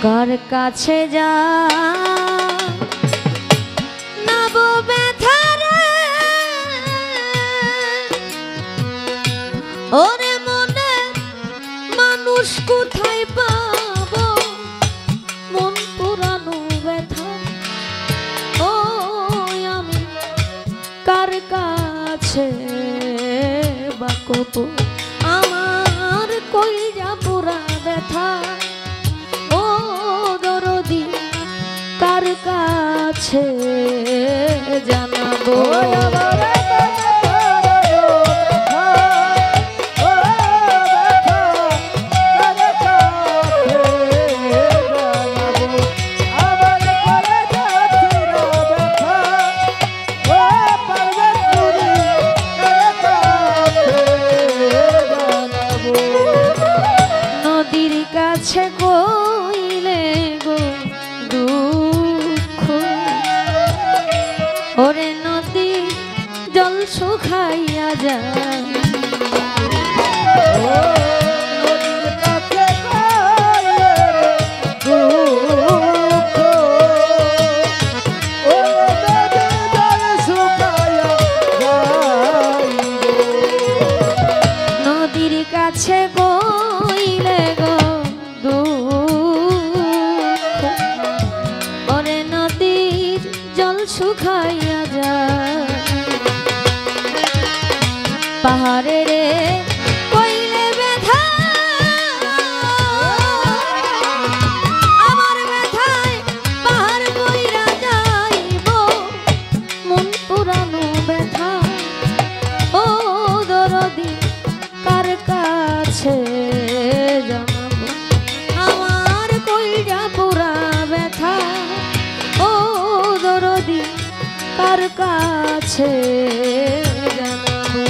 কার কাছে যা নাব ব্যথারে ওরে মনে মানুষ কোথায় পাবো মন পুরানো ব্যথা ও আমি কার কাছে বাকবো আমার কইরা পুরা ব্যথা ও দরদি কার কাছে জানাবো নদীর কাছে কইলে গো দুঃখ ওরে নদী জল শুকাইয়া যায় নদীর কাছে কইলে গো দুঃখ ওরে নদীর জল শুকাইয়া যায় পাহাড়ে রে কইলে ব্যথা আমার ব্যথায় পাহাড় কইরা যাইব মন পুরানো ব্যথা ও দরদি কার কাছে জানাবো আমার কইরা পুরা ব্যথা ও দরদি কার কাছে জানাবো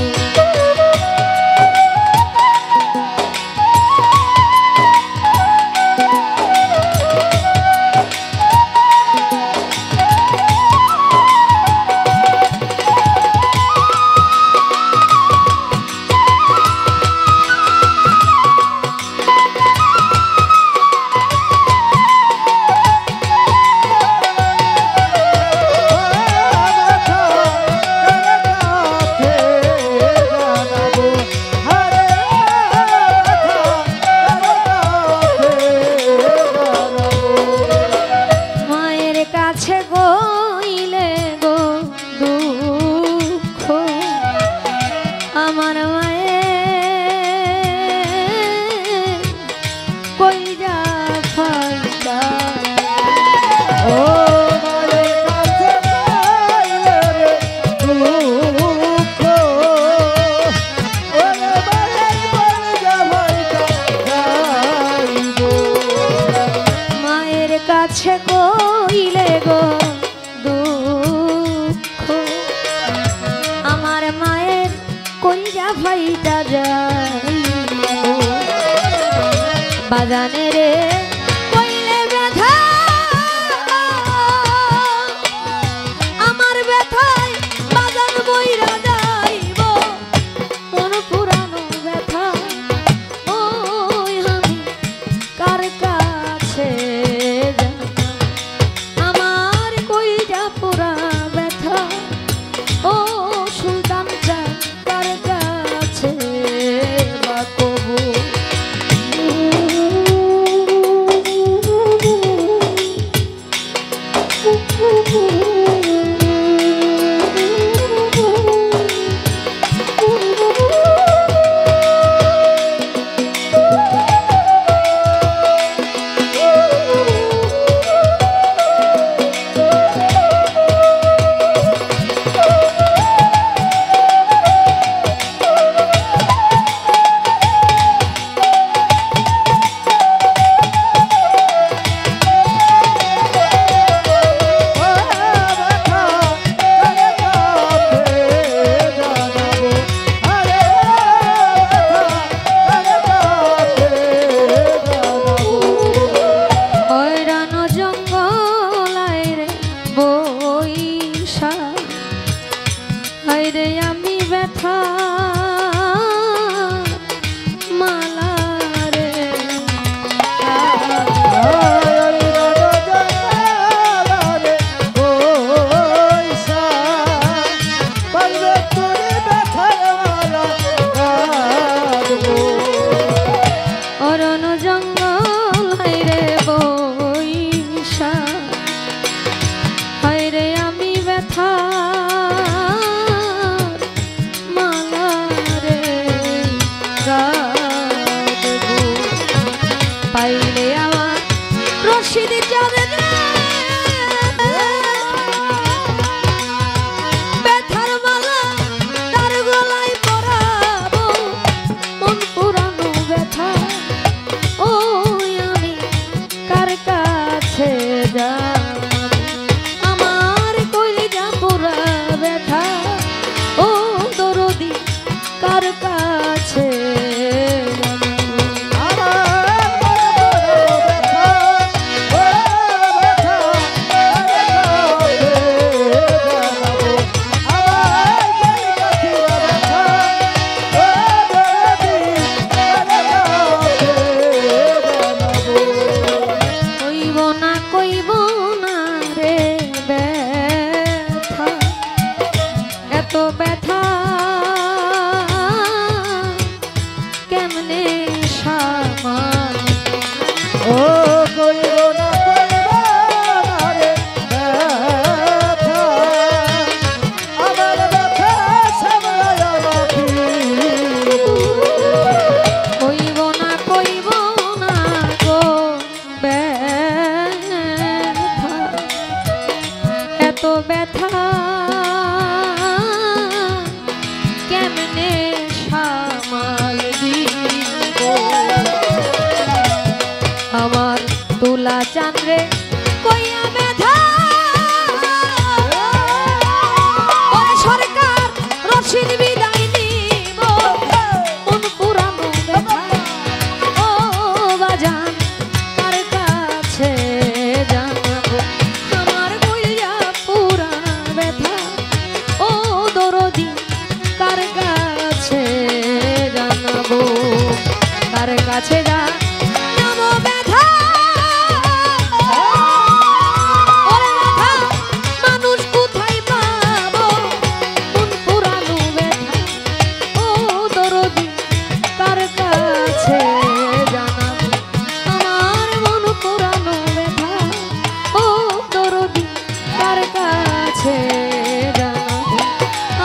কাছে গইলে গো দুঃখ আমার মায়ের কইরা ফাইটা ও মায়ের কাছে গইলে রে দুঃখ ওরে মায়ের কইরা ফাইটা মায়ের কাছে কইলে গো দুঃখ আমার মায়ের কইরা ফাইটা যায় বাগানে রে কইলে ব্যথা আমার ব্যথায় বাগান বইরা যাইব মন পুরানো ব্যথা ও আমি কার কাছে ও সুলতান কার কাছে বাকবো বাঁচান রে কইয়া ব্যথা ওরে সরকার রশিদ বিদায় নিব মন পুরানো ব্যথা ও বাজান কার কাছে জানাবো আমার কইয়া পুরানো ব্যথা ও দরদি কার কাছে জানাবো কার কাছে জানাবো ব্যথা ওরে ব্যথা মানুষ কোথায় পাবো মন পুরানো ব্যথা ও দরদি কার কাছে জানাবো আমার মন পুরানো ব্যথা ও দরদি কার কাছে জানাবো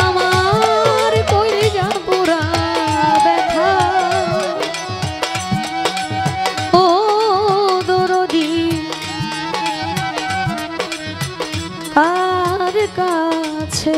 আমার কইরা পুরা ব্যথা ও দরদি কার কাছে